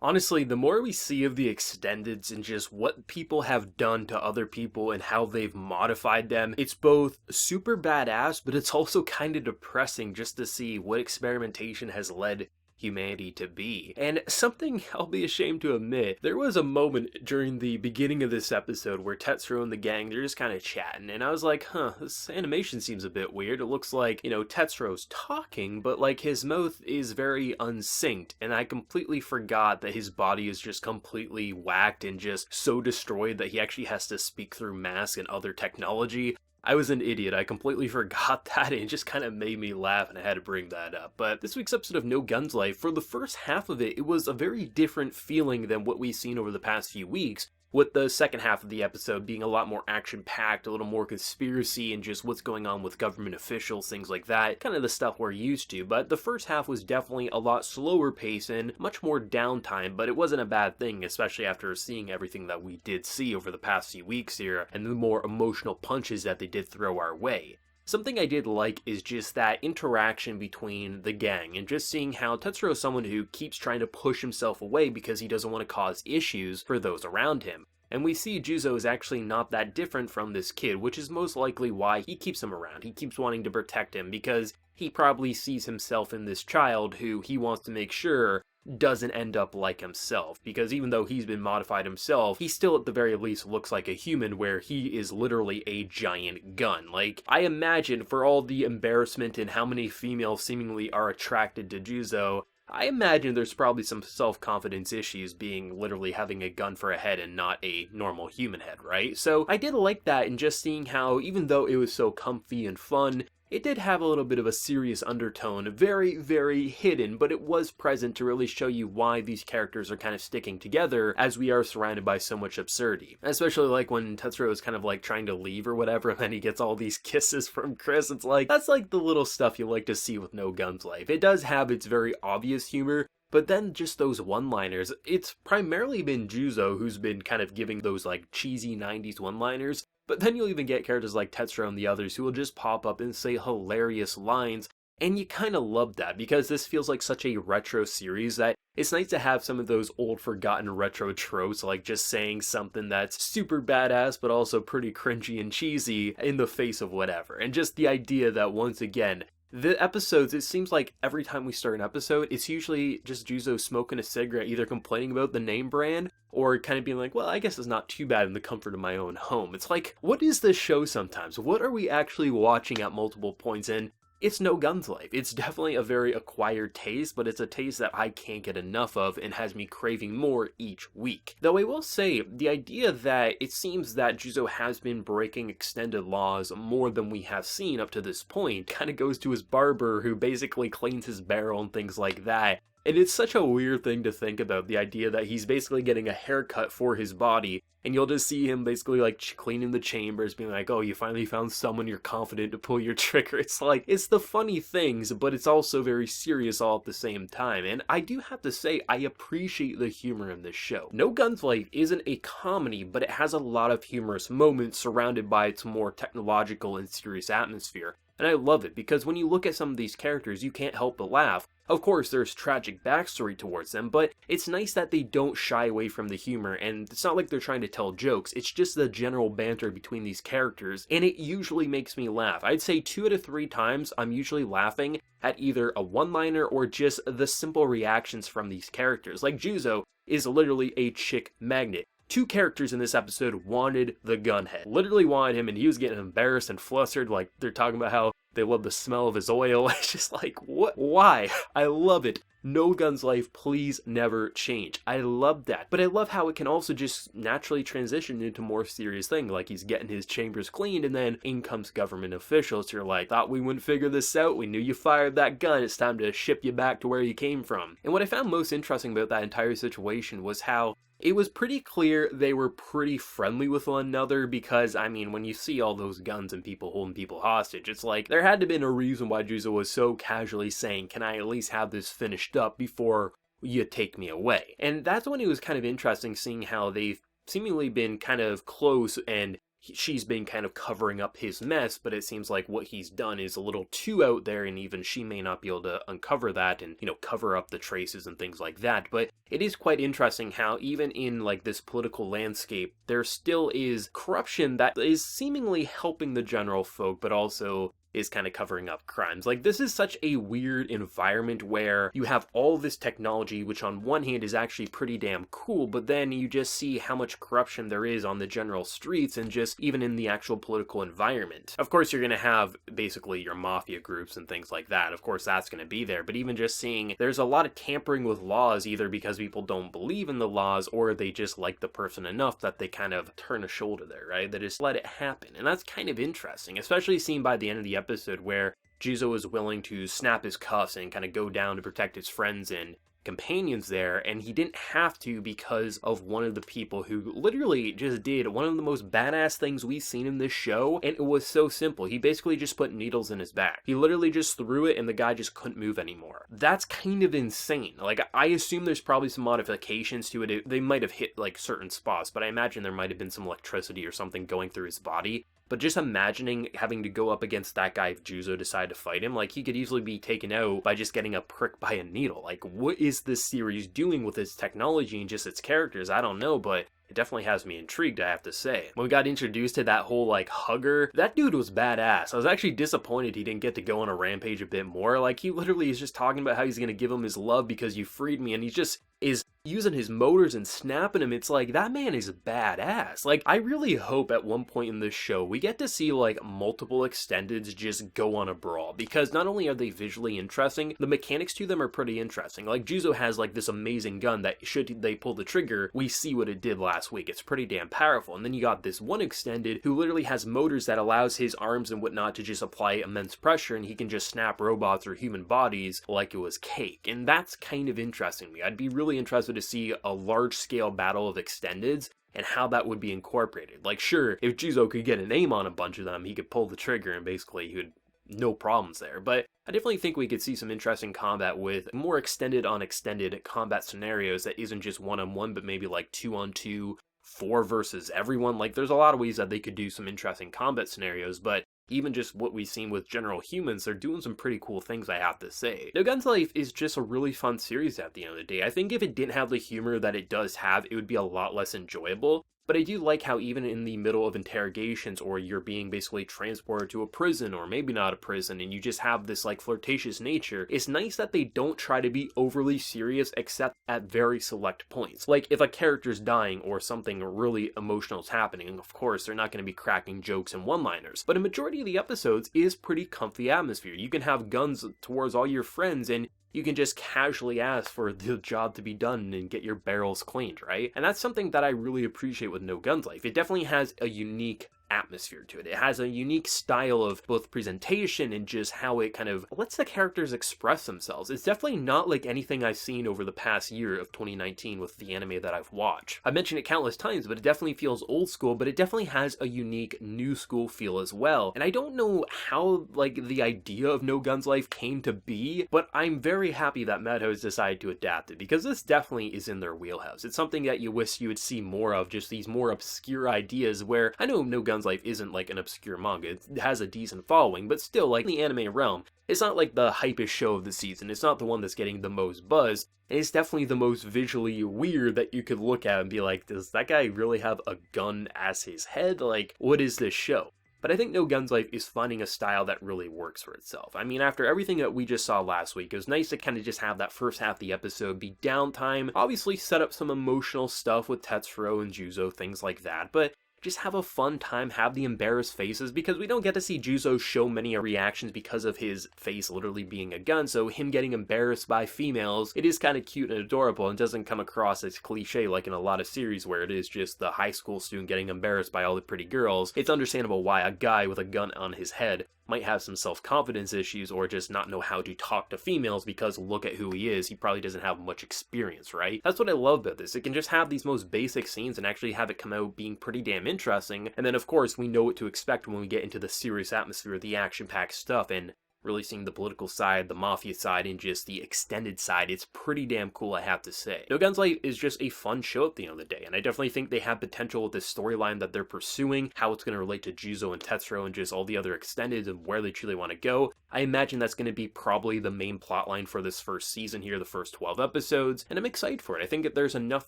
Honestly, the more we see of the extendeds and just what people have done to other people and how they've modified them, it's both super badass, but it's also kind of depressing just to see what experimentation has led humanity to be. And something I'll be ashamed to admit, there was a moment during the beginning of this episode where Tetsuo and the gang, they're just kind of chatting, and I was like, this animation seems a bit weird. It looks like, Tetsuo's talking, but like his mouth is very unsynced, and I completely forgot that his body is just completely whacked and just so destroyed that he actually has to speak through masks and other technology. I was an idiot. I completely forgot that, and it just kind of made me laugh, and I had to bring that up. But this week's episode of No Guns Life, for the first half of it, it was a very different feeling than what we've seen over the past few weeks, with the second half of the episode being a lot more action-packed, a little more conspiracy, and just what's going on with government officials, things like that, kind of the stuff we're used to. But the first half was definitely a lot slower pace and much more downtime, but it wasn't a bad thing, especially after seeing everything that we did see over the past few weeks here, and the more emotional punches that they did throw our way. Something I did like is just that interaction between the gang, and just seeing how Tetsuo is someone who keeps trying to push himself away because he doesn't want to cause issues for those around him. And we see Juzo is actually not that different from this kid, which is most likely why he keeps him around. He keeps wanting to protect him because he probably sees himself in this child who he wants to make sure doesn't end up like himself, because even though he's been modified himself, he still at the very least looks like a human, where he is literally a giant gun. Like, I imagine for all the embarrassment and how many females seemingly are attracted to Juzo, I imagine there's probably some self-confidence issues being literally having a gun for a head and not a normal human head, right? So I did like that, and just seeing how, even though it was so comfy and fun, it did have a little bit of a serious undertone, very, very hidden, but it was present to really show you why these characters are kind of sticking together as we are surrounded by so much absurdity. Especially like when Tetsuo is kind of like trying to leave or whatever, and then he gets all these kisses from Chris. It's like, that's like the little stuff you like to see with No Guns Life. It does have its very obvious humor, but then just those one-liners, it's primarily been Juzo who's been kind of giving those like cheesy 90s one-liners, but then you'll even get characters like Tetsuo and the others who will just pop up and say hilarious lines, and you kind of love that, because this feels like such a retro series that it's nice to have some of those old forgotten retro tropes, like just saying something that's super badass but also pretty cringy and cheesy in the face of whatever. And just the idea that, once again, the episodes, it seems like every time we start an episode, it's usually just Juzo smoking a cigarette, either complaining about the name brand, or kind of being like, well, I guess it's not too bad in the comfort of my own home. It's like, what is this show sometimes? What are we actually watching at multiple points? And it's No Guns Life. It's definitely a very acquired taste, but it's a taste that I can't get enough of and has me craving more each week. Though I will say, the idea that it seems that Juzo has been breaking extended laws more than we have seen up to this point kind of goes to his barber, who basically cleans his barrel and things like that. And it's such a weird thing to think about, the idea that he's basically getting a haircut for his body, and you'll just see him basically like cleaning the chambers, being like, oh, you finally found someone you're confident to pull your trigger. It's like, it's the funny things, but it's also very serious all at the same time. And I do have to say, I appreciate the humor in this show. No Guns Life isn't a comedy, but it has a lot of humorous moments surrounded by its more technological and serious atmosphere. And I love it, because when you look at some of these characters, you can't help but laugh. Of course, there's tragic backstory towards them, but it's nice that they don't shy away from the humor, and it's not like they're trying to tell jokes, it's just the general banter between these characters, and it usually makes me laugh. I'd say 2 out of 3 times, I'm usually laughing at either a one-liner or just the simple reactions from these characters. Like Juzo is literally a chick magnet. 2 characters in this episode wanted the gunhead. Literally wanted him, and he was getting embarrassed and flustered, like they're talking about how they love the smell of his oil. It's just like, what? Why? I love it. No Guns Life, please never change. I love that. But I love how it can also just naturally transition into more serious thing, like he's getting his chambers cleaned, and then in comes government officials who are like, thought we wouldn't figure this out, we knew you fired that gun, it's time to ship you back to where you came from. And what I found most interesting about that entire situation was how it was pretty clear they were pretty friendly with one another, because, I mean, when you see all those guns and people holding people hostage, it's like, there had to have been a reason why Juzo was so casually saying, can I at least have this finished up before you take me away? And that's when it was kind of interesting seeing how they've seemingly been kind of close and she's been kind of covering up his mess, but it seems like what he's done is a little too out there, and even she may not be able to uncover that and, cover up the traces and things like that. But it is quite interesting how even in like this political landscape, there still is corruption that is seemingly helping the general folk, but also is kind of covering up crimes. Like, this is such a weird environment where you have all this technology, which on one hand is actually pretty damn cool, but then you just see how much corruption there is on the general streets and just even in the actual political environment. Of course, you're going to have basically your mafia groups and things like that. Of course, that's going to be there, but even just seeing there's a lot of tampering with laws, either because people don't believe in the laws or they just like the person enough that they kind of turn a shoulder there, right? They just let it happen. And that's kind of interesting, especially seen by the end of the episode where Juzo was willing to snap his cuffs and kind of go down to protect his friends and companions there, and he didn't have to because of one of the people who literally just did one of the most badass things we've seen in this show, and it was so simple. He basically just put needles in his back. He literally just threw it and the guy just couldn't move anymore. That's kind of insane. Like, I assume there's probably some modifications to it. They might have hit like certain spots, but I imagine there might have been some electricity or something going through his body. But just imagining having to go up against that guy if Juzo decided to fight him, like, he could easily be taken out by just getting a prick by a needle. Like, what is this series doing with its technology and just its characters? I don't know, but it definitely has me intrigued, I have to say. When we got introduced to that whole, like, hugger, that dude was badass. I was actually disappointed he didn't get to go on a rampage a bit more. Like, he literally is just talking about how he's gonna give him his love because you freed me, and he just is using his motors and snapping him. It's like, that man is badass. Like, I really hope at one point in this show we get to see like multiple extendeds just go on a brawl, because not only are they visually interesting, the mechanics to them are pretty interesting. Like, Juzo has like this amazing gun that should they pull the trigger, we see what it did last week. It's pretty damn powerful. And then you got this one extended who literally has motors that allows his arms and whatnot to just apply immense pressure, and he can just snap robots or human bodies like it was cake. And that's kind of interesting to me. I'd be really interested to see a large-scale battle of extendeds and how that would be incorporated. Like, sure, if Juzo could get an aim on a bunch of them, he could pull the trigger and basically he would no problems there. But I definitely think we could see some interesting combat with more extended on extended combat scenarios that isn't just one-on-one, but maybe like 2-on-2, 4 versus everyone. Like, there's a lot of ways that they could do some interesting combat scenarios, but even just what we've seen with general humans, they're doing some pretty cool things, I have to say. No Guns Life is just a really fun series at the end of the day. I think if it didn't have the humor that it does have, it would be a lot less enjoyable. But I do like how even in the middle of interrogations, or you're being basically transported to a prison, or maybe not a prison, and you just have this like flirtatious nature, it's nice that they don't try to be overly serious except at very select points. Like, if a character's dying or something really emotional is happening, of course they're not going to be cracking jokes and one-liners. But a majority of the episodes is pretty comfy atmosphere. You can have guns towards all your friends, and you can just casually ask for the job to be done and get your barrels cleaned, right? And that's something that I really appreciate with No Guns Life. It definitely has a unique atmosphere to it. It has a unique style of both presentation and just how it kind of lets the characters express themselves. It's definitely not like anything I've seen over the past year of 2019 with the anime that I've watched. I've mentioned it countless times, but it definitely feels old school, but it definitely has a unique new school feel as well. And I don't know how like the idea of No Guns Life came to be, but I'm very happy that Madhouse decided to adapt it, because this definitely is in their wheelhouse. It's something that you wish you would see more of, just these more obscure ideas where I know No Guns Life isn't like an obscure manga. It has a decent following, but still, like in the anime realm, it's not like the hypest show of the season. It's not the one that's getting the most buzz, and it's definitely the most visually weird that you could look at and be like, does that guy really have a gun as his head? Like, what is this show? But I think No Guns Life is finding a style that really works for itself. I mean, after everything that we just saw last week, it was nice to kind of just have that first half of the episode be downtime, obviously set up some emotional stuff with Tetsuro and Juzo, things like that, but just have a fun time, have the embarrassed faces, because we don't get to see Juzo show many reactions because of his face literally being a gun, so him getting embarrassed by females, it is kind of cute and adorable and doesn't come across as cliche like in a lot of series where it is just the high school student getting embarrassed by all the pretty girls. It's understandable why a guy with a gun on his head might have some self-confidence issues or just not know how to talk to females, because look at who he is, he probably doesn't have much experience, right? That's what I love about this. It can just have these most basic scenes and actually have it come out being pretty damn interesting, and then of course we know what to expect when we get into the serious atmosphere of the action-packed stuff, and really seeing the political side, the mafia side, and just the extended side. It's pretty damn cool, I have to say. No Guns Light is just a fun show at the end of the day, and I definitely think they have potential with this storyline that they're pursuing, how it's going to relate to Juzo and Tetsuro and just all the other extendeds and where they truly want to go. I imagine that's going to be probably the main plotline for this first season here, the first 12 episodes, and I'm excited for it. I think that there's enough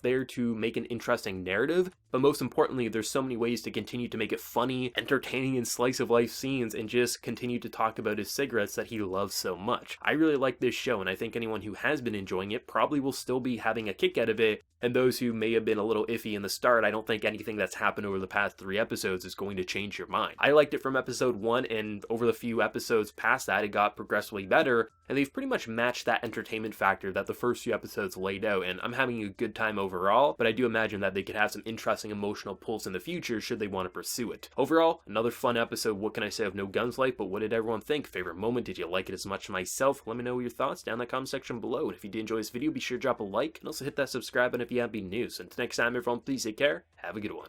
there to make an interesting narrative, but most importantly, there's so many ways to continue to make it funny, entertaining, and slice of life scenes, and just continue to talk about his cigarettes that he loves so much. I really like this show, and I think anyone who has been enjoying it probably will still be having a kick out of it, and those who may have been a little iffy in the start, I don't think anything that's happened over the past 3 episodes is going to change your mind. I liked it from episode 1, and over the few episodes past that, it got progressively better, and they've pretty much matched that entertainment factor that the first few episodes laid out, and I'm having a good time overall, but I do imagine that they could have some interesting emotional pulls in the future should they want to pursue it. Overall, another fun episode. What can I say of No Guns Light, but what did everyone think? Favorite moment? Did you like it as much as myself? Let me know your thoughts down in the comment section below, and if you did enjoy this video, be sure to drop a like, and also hit that subscribe button if you haven't been new. So until next time, everyone, please take care, have a good one.